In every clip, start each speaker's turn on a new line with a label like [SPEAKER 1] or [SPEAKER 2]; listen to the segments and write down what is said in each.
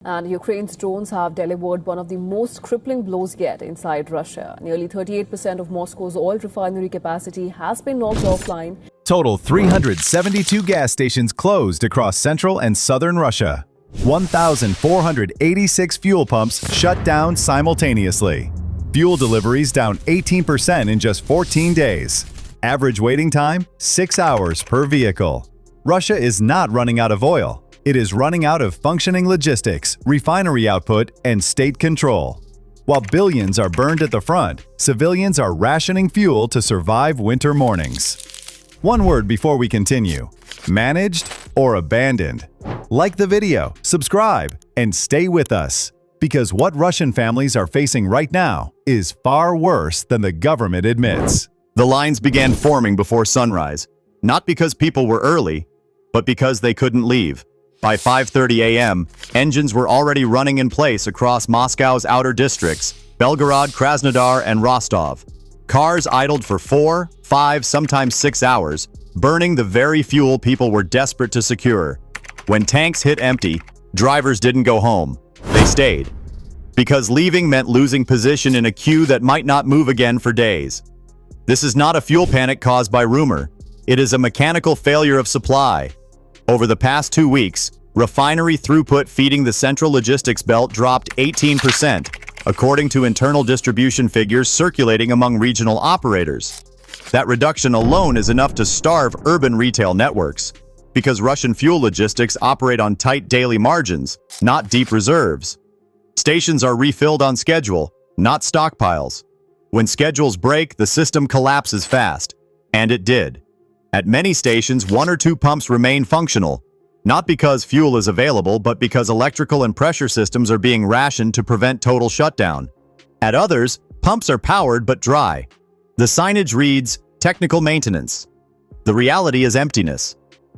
[SPEAKER 1] And Ukraine's drones have delivered one of the most crippling blows yet inside Russia. Nearly 38% of Moscow's oil refinery capacity has been knocked offline.
[SPEAKER 2] Total 372 gas stations closed across central and southern Russia. 1,486 fuel pumps shut down simultaneously. Fuel deliveries down 18% in just 14 days. Average waiting time, 6 hours per vehicle. Russia is not running out of oil. It is running out of functioning logistics, refinery output, and state control. While billions are burned at the front, civilians are rationing fuel to survive winter mornings. One word before we continue: managed or abandoned. Like the video, subscribe, and stay with us, because what Russian families are facing right now is far worse than the government admits.
[SPEAKER 3] The lines began forming before sunrise, not because people were early, but because they couldn't leave. By 5:30 a.m., engines were already running in place across Moscow's outer districts, Belgorod, Krasnodar, and Rostov. Cars idled for 4, 5, sometimes 6 hours, burning the very fuel people were desperate to secure. When tanks hit empty, drivers didn't go home. They stayed. Because leaving meant losing position in a queue that might not move again for days. This is not a fuel panic caused by rumor. It is a mechanical failure of supply. Over the past 2 weeks, refinery throughput feeding the central logistics belt dropped 18%, according to internal distribution figures circulating among regional operators. That reduction alone is enough to starve urban retail networks, because Russian fuel logistics operate on tight daily margins, not deep reserves. Stations are refilled on schedule, not stockpiles. When schedules break, the system collapses fast, and it did. At many stations, 1 or 2 pumps remain functional, not because fuel is available, but because electrical and pressure systems are being rationed to prevent total shutdown. At others, pumps are powered but dry. The signage reads, "Technical maintenance." The reality is emptiness.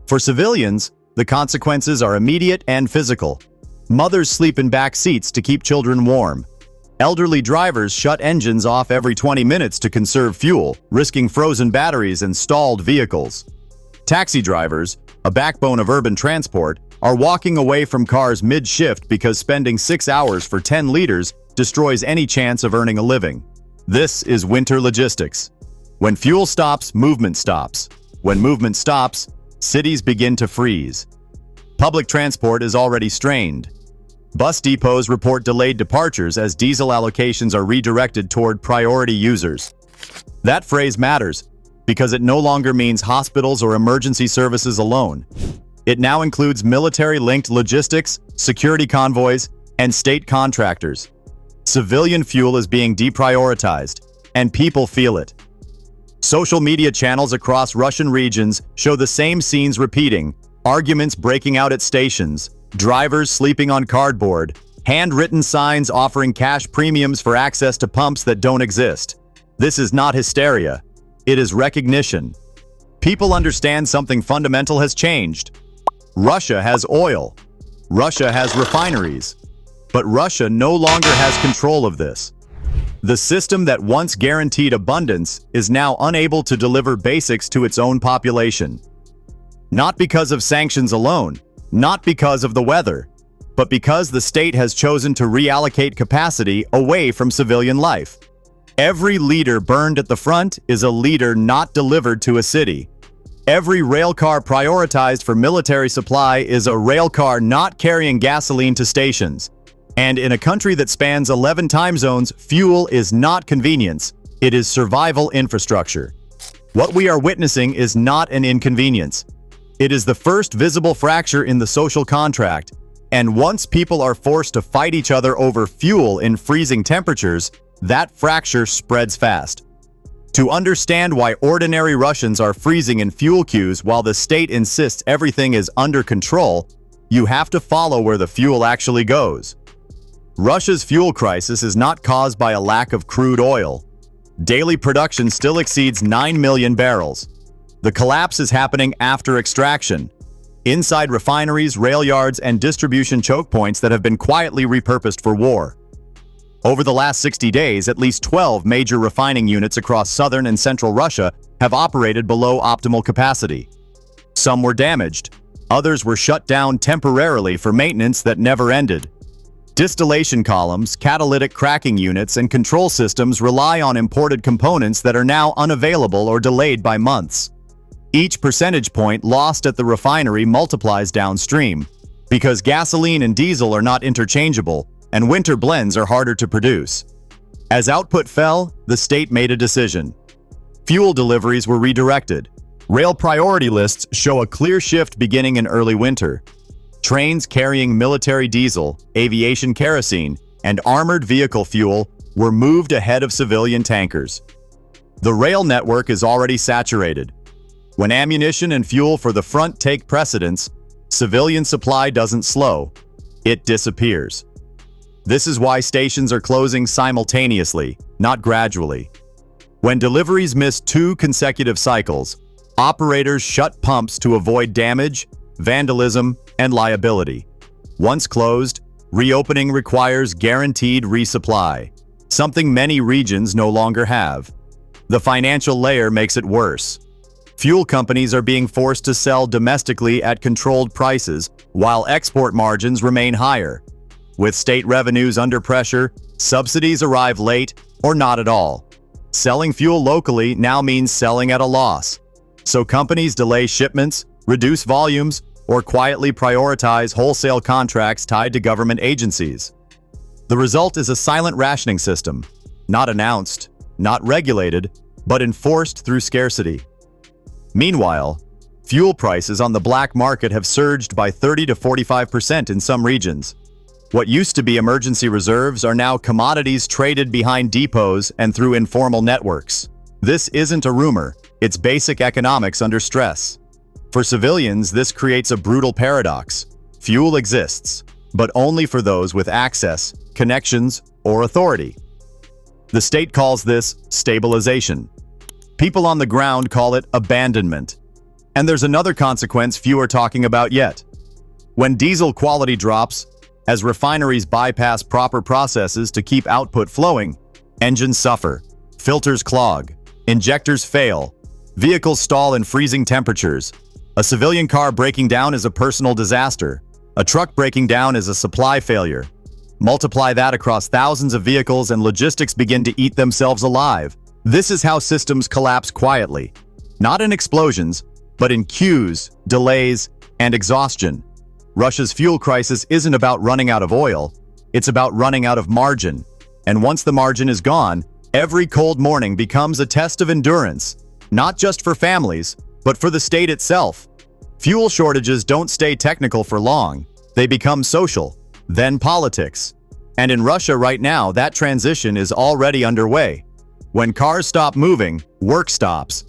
[SPEAKER 3] For civilians, the consequences are immediate and physical. Mothers sleep in back seats to keep children warm. Elderly drivers shut engines off every 20 minutes to conserve fuel, risking frozen batteries and stalled vehicles. Taxi drivers, a backbone of urban transport, are walking away from cars mid-shift because spending 6 hours for 10 liters destroys any chance of earning a living. This is winter logistics. When fuel stops, movement stops. When movement stops, cities begin to freeze. Public transport is already strained. Bus depots report delayed departures as diesel allocations are redirected toward priority users. That phrase matters because it no longer means hospitals or emergency services alone. It now includes military-linked logistics, security convoys, and state contractors. Civilian fuel is being deprioritized, and people feel it. Social media channels across Russian regions show the same scenes repeating: arguments breaking out at stations, drivers sleeping on cardboard, handwritten signs offering cash premiums for access to pumps that don't exist. This is not hysteria. It is recognition. People understand something fundamental has changed. Russia has oil. Russia has refineries. But Russia no longer has control of this. The system that once guaranteed abundance is now unable to deliver basics to its own population. Not because of sanctions alone, not because of the weather, but because the state has chosen to reallocate capacity away from civilian life. Every liter burned at the front is a liter not delivered to a city. Every railcar prioritized for military supply is a railcar not carrying gasoline to stations. And in a country that spans 11 time zones, fuel is not convenience, it is survival infrastructure. What we are witnessing is not an inconvenience. It is the first visible fracture in the social contract, and once people are forced to fight each other over fuel in freezing temperatures, that fracture spreads fast. To understand why ordinary Russians are freezing in fuel queues while the state insists everything is under control, you have to follow where the fuel actually goes. Russia's fuel crisis is not caused by a lack of crude oil. Daily production still exceeds 9 million barrels. The collapse is happening after extraction, inside refineries, rail yards, and distribution choke points that have been quietly repurposed for war. Over the last 60 days, at least 12 major refining units across southern and central Russia have operated below optimal capacity. Some were damaged. Others were shut down temporarily for maintenance that never ended. Distillation columns, catalytic cracking units, and control systems rely on imported components that are now unavailable or delayed by months. Each percentage point lost at the refinery multiplies downstream, because gasoline and diesel are not interchangeable, and winter blends are harder to produce. As output fell, the state made a decision. Fuel deliveries were redirected. Rail priority lists show a clear shift beginning in early winter. Trains carrying military diesel, aviation kerosene, and armored vehicle fuel were moved ahead of civilian tankers. The rail network is already saturated. When ammunition and fuel for the front take precedence, civilian supply doesn't slow, it disappears. This is why stations are closing simultaneously, not gradually. When deliveries miss 2 consecutive cycles, operators shut pumps to avoid damage, vandalism, and liability. Once closed, reopening requires guaranteed resupply, something many regions no longer have. The financial layer makes it worse. Fuel companies are being forced to sell domestically at controlled prices, while export margins remain higher. With state revenues under pressure, subsidies arrive late or not at all. Selling fuel locally now means selling at a loss. So companies delay shipments, reduce volumes, or quietly prioritize wholesale contracts tied to government agencies. The result is a silent rationing system, not announced, not regulated, but enforced through scarcity. Meanwhile, fuel prices on the black market have surged by 30 to 45% in some regions. What used to be emergency reserves are now commodities traded behind depots and through informal networks. This isn't a rumor, it's basic economics under stress. For civilians, this creates a brutal paradox. Fuel exists, but only for those with access, connections, or authority. The state calls this stabilization. People on the ground call it abandonment. And there's another consequence few are talking about yet. When diesel quality drops, as refineries bypass proper processes to keep output flowing, engines suffer, filters clog, injectors fail, vehicles stall in freezing temperatures. A civilian car breaking down is a personal disaster. A truck breaking down is a supply failure. Multiply that across thousands of vehicles and logistics begin to eat themselves alive. This is how systems collapse quietly. Not in explosions, but in queues, delays, and exhaustion. Russia's fuel crisis isn't about running out of oil, it's about running out of margin. And once the margin is gone, every cold morning becomes a test of endurance, not just for families, but for the state itself. Fuel shortages don't stay technical for long, they become social, then politics. And in Russia right now, that transition is already underway. When cars stop moving, work stops.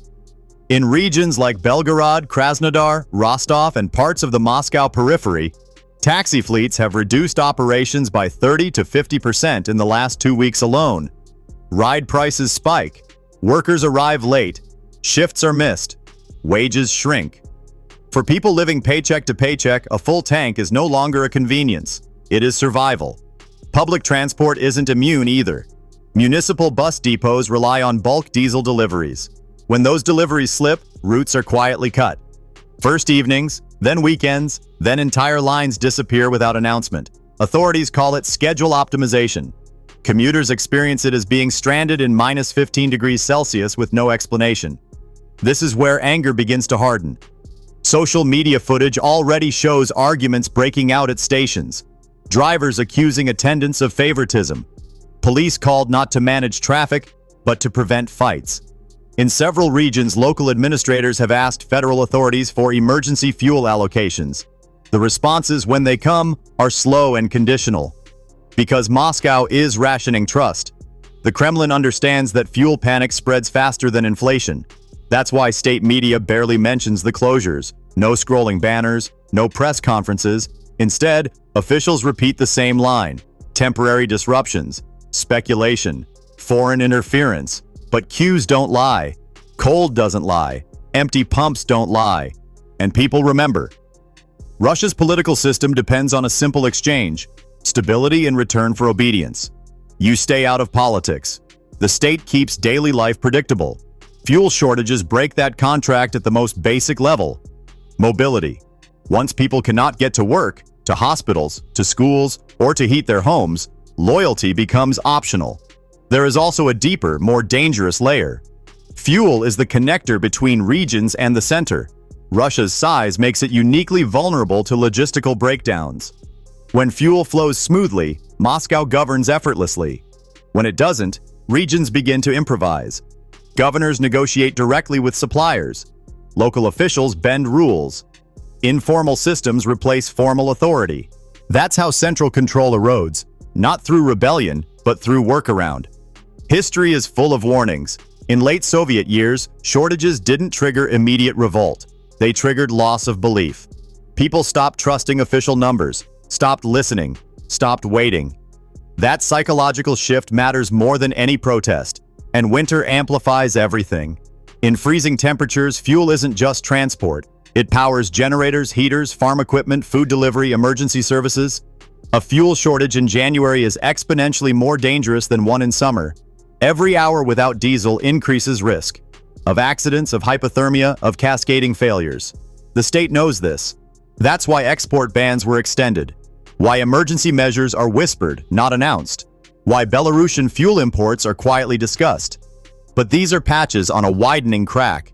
[SPEAKER 3] In regions like Belgorod, Krasnodar, Rostov, and parts of the Moscow periphery, taxi fleets have reduced operations by 30 to 50% in the last 2 weeks alone. Ride prices spike, workers arrive late, shifts are missed, wages shrink. For people living paycheck to paycheck, a full tank is no longer a convenience. It is survival. Public transport isn't immune either. Municipal bus depots rely on bulk diesel deliveries. When those deliveries slip, routes are quietly cut. First evenings, then weekends, then entire lines disappear without announcement. Authorities call it schedule optimization. Commuters experience it as being stranded in minus 15 degrees Celsius with no explanation. This is where anger begins to harden. Social media footage already shows arguments breaking out at stations, drivers accusing attendants of favoritism, police called not to manage traffic, but to prevent fights. In several regions, local administrators have asked federal authorities for emergency fuel allocations. The responses, when they come, are slow and conditional. Because Moscow is rationing trust. The Kremlin understands that fuel panic spreads faster than inflation. That's why state media barely mentions the closures. No scrolling banners, no press conferences. Instead, officials repeat the same line. Temporary disruptions, speculation, foreign interference. But queues don't lie, cold doesn't lie, empty pumps don't lie. And people remember. Russia's political system depends on a simple exchange, stability in return for obedience. You stay out of politics. The state keeps daily life predictable. Fuel shortages break that contract at the most basic level. Mobility. Once people cannot get to work, to hospitals, to schools, or to heat their homes, loyalty becomes optional. There is also a deeper, more dangerous layer. Fuel is the connector between regions and the center. Russia's size makes it uniquely vulnerable to logistical breakdowns. When fuel flows smoothly, Moscow governs effortlessly. When it doesn't, regions begin to improvise. Governors negotiate directly with suppliers. Local officials bend rules. Informal systems replace formal authority. That's how central control erodes, not through rebellion, but through workaround. History is full of warnings. In late Soviet years, shortages didn't trigger immediate revolt. They triggered loss of belief. People stopped trusting official numbers, stopped listening, stopped waiting. That psychological shift matters more than any protest, and winter amplifies everything. In freezing temperatures, fuel isn't just transport. It powers generators, heaters, farm equipment, food delivery, emergency services. A fuel shortage in January is exponentially more dangerous than one in summer. Every hour without diesel increases risk of accidents, of hypothermia, of cascading failures. The state knows this. That's why export bans were extended. Why emergency measures are whispered, not announced. Why Belarusian fuel imports are quietly discussed. But these are patches on a widening crack.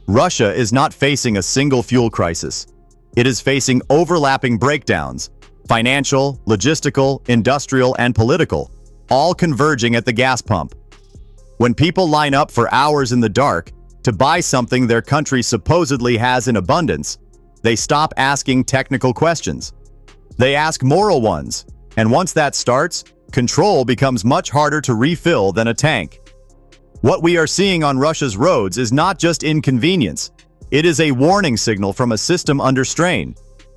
[SPEAKER 3] Russia is not facing a single fuel crisis. It is facing overlapping breakdowns, financial, logistical, industrial, and political, all converging at the gas pump. When people line up for hours in the dark to buy something their country supposedly has in abundance, they stop asking technical questions. They ask moral ones, and once that starts, control becomes much harder to refill than a tank. What we are seeing on Russia's roads is not just inconvenience. It is a warning signal from a system under strain.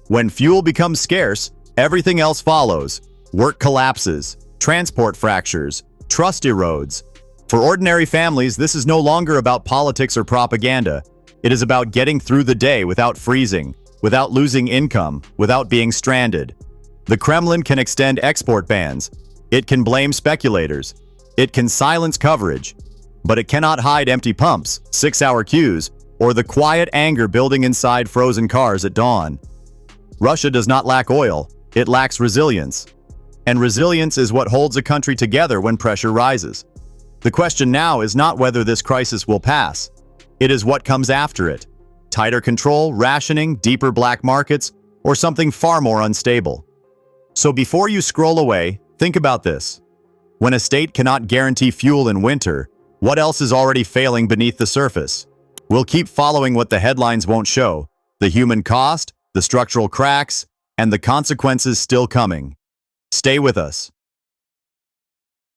[SPEAKER 3] When fuel becomes scarce, everything else follows. Work collapses, transport fractures, trust erodes. For ordinary families, this is no longer about politics or propaganda. It is about getting through the day without freezing, without losing income, without being stranded. The Kremlin can extend export bans. It can blame speculators. It can silence coverage. But it cannot hide empty pumps, 6-hour queues, or the quiet anger building inside frozen cars at dawn. Russia does not lack oil. It lacks resilience. And resilience is what holds a country together when pressure rises. The question now is not whether this crisis will pass. It is what comes after it. Tighter control, rationing, deeper black markets, or something far more unstable. So before you scroll away, think about this. When a state cannot guarantee fuel in winter, what else is already failing beneath the surface? We'll keep following what the headlines won't show: the human cost, the structural cracks, and the consequences still coming. Stay with us.